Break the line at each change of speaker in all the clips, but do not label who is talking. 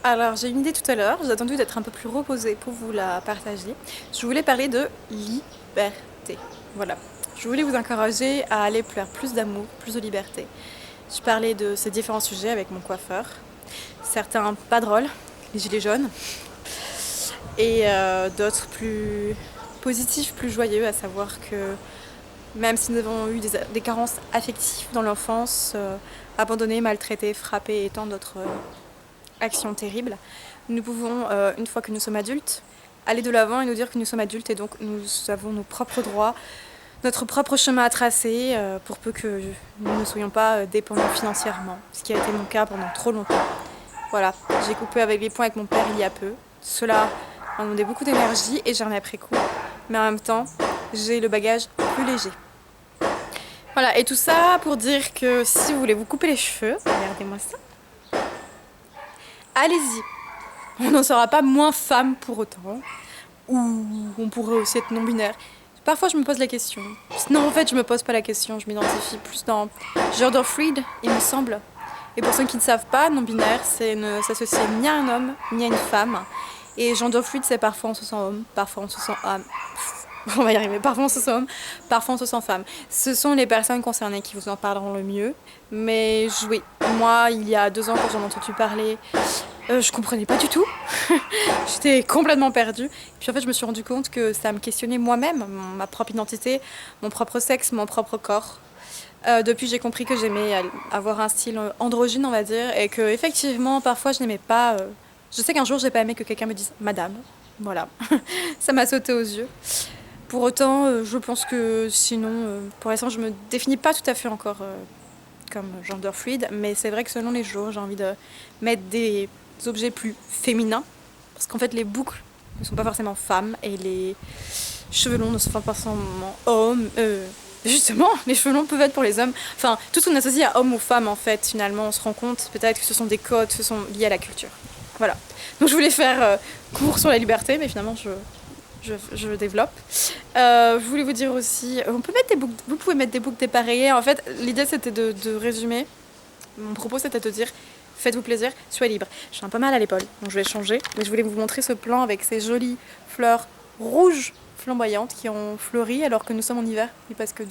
Alors j'ai une idée tout à l'heure, j'ai attendu d'être un peu plus reposée pour vous la partager. Je voulais parler de liberté. Voilà. Je voulais vous encourager à aller vers plus d'amour, plus de liberté. Je parlais de ces différents sujets avec mon coiffeur. Certains pas drôles, les gilets jaunes, et d'autres plus positifs, plus joyeux, à savoir que même si nous avons eu des carences affectives dans l'enfance, abandonnés, maltraités, frappés et tant d'autres actions terribles, nous pouvons, une fois que nous sommes adultes, aller de l'avant et nous dire que nous sommes adultes et donc nous avons nos propres droits, notre propre chemin à tracer, pour peu que nous ne soyons pas dépendants financièrement, ce qui a été mon cas pendant trop longtemps. Voilà, j'ai coupé avec les points avec mon père il y a peu. Cela m'a demandé beaucoup d'énergie et j'en ai après coup, mais en même temps, j'ai le bagage plus léger. Voilà, et tout ça pour dire que si vous voulez vous couper les cheveux, regardez-moi ça, allez-y. On n'en sera pas moins femme pour autant, ou on pourrait aussi être non-binaire. Parfois je me pose la question. Non, en fait je me pose pas la question, je m'identifie plus dans gender fluid, il me semble. Et pour ceux qui ne savent pas, non-binaire c'est ne s'associer ni à un homme, ni à une femme. Et gender fluid c'est parfois on se sent homme, parfois on se sent âme. On va y arriver, parfois on se sent homme, parfois on se sent femme. Ce sont les personnes concernées qui vous en parleront le mieux. Mais oui, moi il y a 2 ans quand j'en ai entendu parler, je comprenais pas du tout. J'étais complètement perdue. Puis en fait, je me suis rendu compte que ça me questionnait moi-même, ma propre identité, mon propre sexe, mon propre corps. Depuis, j'ai compris que j'aimais avoir un style androgyne, on va dire, et que effectivement, parfois, je n'aimais pas. Je sais qu'un jour, j'ai pas aimé que quelqu'un me dise Madame. Voilà, ça m'a sauté aux yeux. Pour autant, je pense que sinon, pour l'instant, je me définis pas tout à fait encore comme gender fluide, mais c'est vrai que selon les jours, j'ai envie de mettre des objets plus féminins, parce qu'en fait les boucles ne sont pas forcément femmes et les cheveux longs ne sont pas forcément hommes. Justement, les cheveux longs peuvent être pour les hommes. Enfin, tout ce qu'on associe à homme ou femme, en fait, finalement, on se rend compte peut-être que ce sont des codes, ce sont liés à la culture. Voilà. Donc je voulais faire court sur la liberté, mais finalement je développe. Je voulais vous dire aussi, on peut mettre des boucles, vous pouvez mettre des boucles dépareillées. En fait, l'idée c'était de résumer. Mon propos c'était de dire faites-vous plaisir, soyez libre. Je suis un peu mal à l'épaule, donc je vais changer. Mais je voulais vous montrer ce plan avec ces jolies fleurs rouges flamboyantes qui ont fleuri alors que nous sommes en hiver. Oui, parce que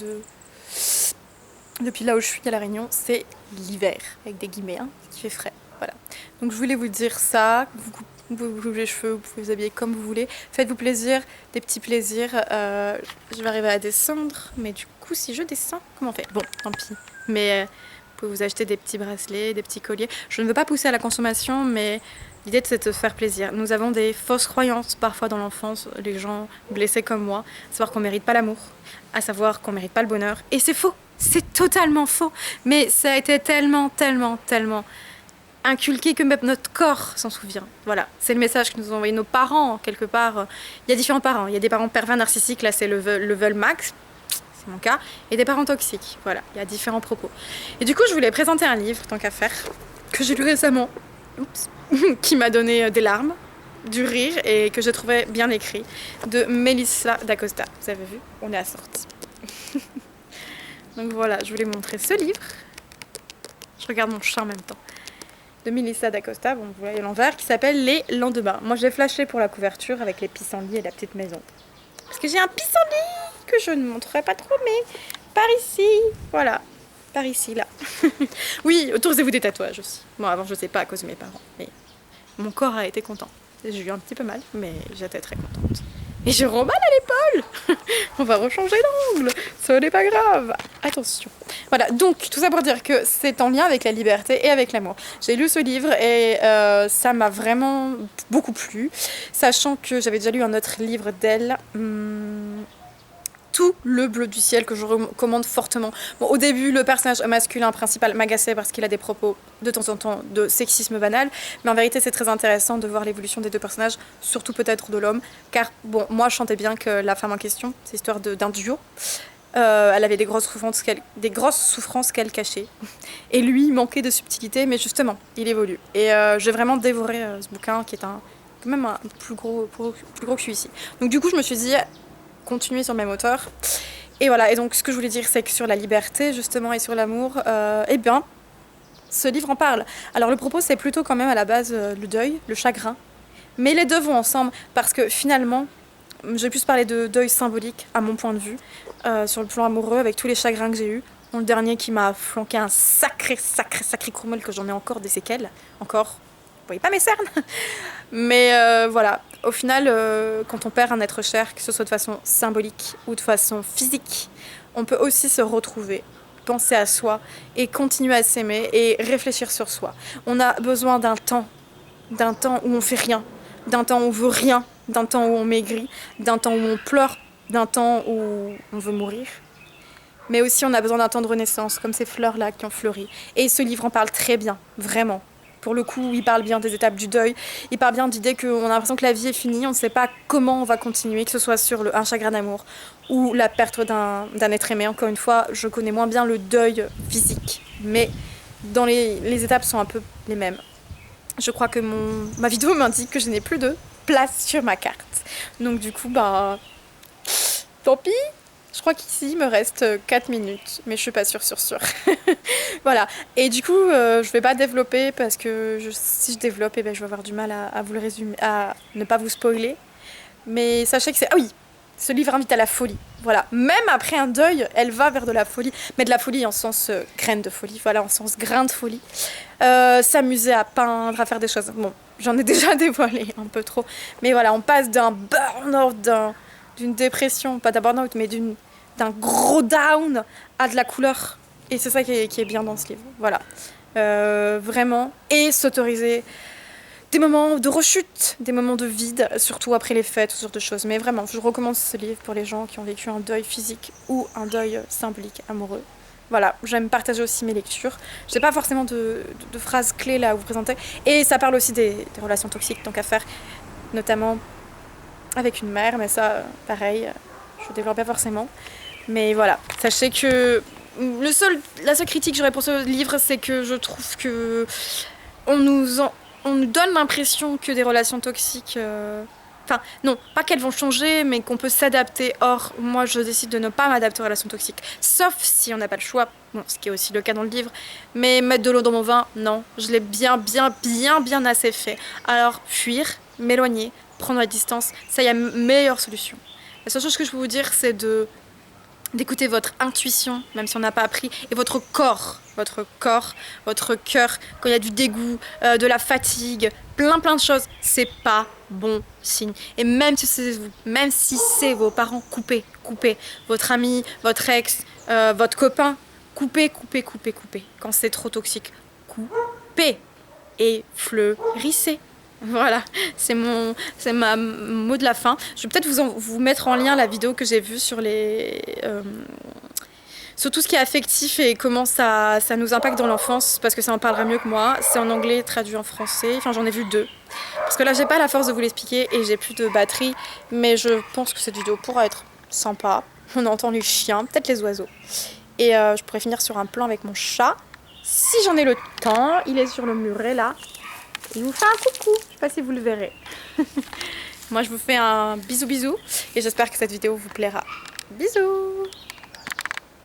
depuis là où je suis à La Réunion, c'est l'hiver, avec des guillemets, hein, qui fait frais. Voilà. Donc je voulais vous dire ça, vous pouvez vous couper les cheveux, vous pouvez vous habiller comme vous voulez. Faites-vous plaisir, des petits plaisirs. Je vais arriver à descendre, mais du coup, si je descends, comment on fait? Bon, tant pis. Mais vous pouvez vous acheter des petits bracelets, des petits colliers. Je ne veux pas pousser à la consommation, mais l'idée c'est de se faire plaisir. Nous avons des fausses croyances parfois dans l'enfance, les gens blessés comme moi, à savoir qu'on mérite pas l'amour, à savoir qu'on mérite pas le bonheur. Et c'est faux, c'est totalement faux. Mais ça a été tellement inculqué que même notre corps s'en souvient. Voilà, c'est le message que nous ont envoyé nos parents, quelque part. Il y a différents parents. Il y a des parents pervers narcissiques, là c'est level max, c'est mon cas, et des parents toxiques. Voilà, il y a différents propos. Et du coup, je voulais présenter un livre, tant qu'à faire, que j'ai lu récemment, qui m'a donné des larmes, du rire, et que je trouvais bien écrit, de Melissa d'Acosta. Vous avez vu? On est à sortie. Donc voilà, je voulais vous montrer ce livre. Je regarde mon chat en même temps. De Melissa d'Acosta, bon, vous voyez à l'envers, qui s'appelle Les Lendemains. Moi, j'ai flashé pour la couverture avec les pissenlits et la petite maison. Parce que j'ai un pissenlit que je ne montrerai pas trop, mais par ici, voilà, par ici, là. Oui, autorisez-vous des tatouages aussi. Bon, avant, je sais pas à cause de mes parents, mais mon corps a été content. J'ai eu un petit peu mal, mais j'étais très contente. Et j'ai mal à l'épaule. On va rechanger l'angle, ce n'est pas grave. Attention. Voilà, donc tout ça pour dire que c'est en lien avec la liberté et avec l'amour. J'ai lu ce livre et ça m'a vraiment beaucoup plu, sachant que j'avais déjà lu un autre livre d'elle, Tout le bleu du ciel, que je recommande fortement. Bon, au début, le personnage masculin principal m'agaçait parce qu'il a des propos de temps en temps de sexisme banal, mais en vérité c'est très intéressant de voir l'évolution des deux personnages, surtout peut-être de l'homme, car bon, moi je chantais bien que la femme en question, c'est l'histoire d'un duo. Elle avait des grosses souffrances qu'elle cachait. Et lui manquait de subtilité, mais justement, il évolue. Et j'ai vraiment dévoré ce bouquin qui est quand même un plus gros que celui-ci. Donc du coup, je me suis dit, continuer sur le même auteur. Et voilà, et donc ce que je voulais dire, c'est que sur la liberté, justement, et sur l'amour, eh bien, ce livre en parle. Alors le propos c'est plutôt quand même à la base le deuil, le chagrin. Mais les deux vont ensemble parce que finalement, j'ai plus parlé de deuil symbolique à mon point de vue, sur le plan amoureux avec tous les chagrins que j'ai eus. Le dernier qui m'a flanqué un sacré croumel que j'en ai encore des séquelles. Encore, vous voyez pas mes cernes. Mais voilà, au final, quand on perd un être cher, que ce soit de façon symbolique ou de façon physique, on peut aussi se retrouver, penser à soi et continuer à s'aimer et réfléchir sur soi. On a besoin d'un temps où on fait rien, d'un temps où on veut rien, d'un temps où on maigrit, d'un temps où on pleure, d'un temps où on veut mourir. Mais aussi on a besoin d'un temps de renaissance, comme ces fleurs-là qui ont fleuri. Et ce livre en parle très bien, vraiment. Pour le coup, il parle bien des étapes du deuil, il parle bien de l'idée qu'on a l'impression que la vie est finie, on ne sait pas comment on va continuer, que ce soit sur un chagrin d'amour ou la perte d'un être aimé. Encore une fois, je connais moins bien le deuil physique, mais dans les étapes sont un peu les mêmes. Je crois que ma vidéo m'indique que je n'ai plus de place sur ma carte. Donc du coup, bah, tant pis. Je crois qu'ici, il me reste 4 minutes, mais je suis pas sûre. Voilà. Et du coup, je vais pas développer parce que si je développe, eh ben, je vais avoir du mal à vous le résumer, à ne pas vous spoiler. Mais sachez que c'est... Ah oui, ce livre invite à la folie. Voilà. Même après un deuil, elle va vers de la folie. Mais de la folie en sens graine de folie. Voilà, en sens grain de folie. S'amuser à peindre, à faire des choses. Bon, j'en ai déjà dévoilé un peu trop. Mais voilà, on passe d'un burn-out, d'une dépression, pas d'un burn-out, mais d'un gros down à de la couleur. Et c'est ça qui est bien dans ce livre. Voilà. Vraiment. Et s'autoriser des moments de rechute, des moments de vide, surtout après les fêtes, ce genre de choses. Mais vraiment, je recommande ce livre pour les gens qui ont vécu un deuil physique ou un deuil symbolique amoureux. Voilà, j'aime partager aussi mes lectures. Je n'ai pas forcément de phrases clés là à vous présenter. Et ça parle aussi des relations toxiques, tant qu'à faire, notamment avec une mère, mais ça, pareil, je ne développe pas forcément. Mais voilà, sachez que la seule critique que j'aurais pour ce livre, c'est que je trouve que on nous donne l'impression que des relations toxiques... Enfin, non, pas qu'elles vont changer, mais qu'on peut s'adapter. Or, moi, je décide de ne pas m'adapter aux relations toxiques. Sauf si on n'a pas le choix. Bon, ce qui est aussi le cas dans le livre. Mais mettre de l'eau dans mon vin, non. Je l'ai bien assez fait. Alors, fuir, m'éloigner, prendre la distance, ça y a meilleure solution. La seule chose que je peux vous dire, c'est d'écouter votre intuition, même si on n'a pas appris, et votre corps, votre cœur, quand il y a du dégoût, de la fatigue, plein de choses, c'est pas bon signe. Et même si c'est vos parents, coupez. Votre ami, votre ex, votre copain, coupez. Quand c'est trop toxique, coupez et fleurissez. Voilà, c'est ma mot de la fin. Je vais peut-être vous mettre en lien la vidéo que j'ai vue sur sur tout ce qui est affectif et comment ça nous impacte dans l'enfance, parce que ça en parlera mieux que moi. C'est en anglais traduit en français, enfin j'en ai vu 2. Parce que là j'ai pas la force de vous l'expliquer et j'ai plus de batterie, mais je pense que cette vidéo pourra être sympa. On entend les chiens, peut-être les oiseaux. Et je pourrais finir sur un plan avec mon chat. Si j'en ai le temps, il est sur le muret là. Il vous fait un coucou, je sais pas si vous le verrez. Moi je vous fais un bisou et j'espère que cette vidéo vous plaira. Bisous.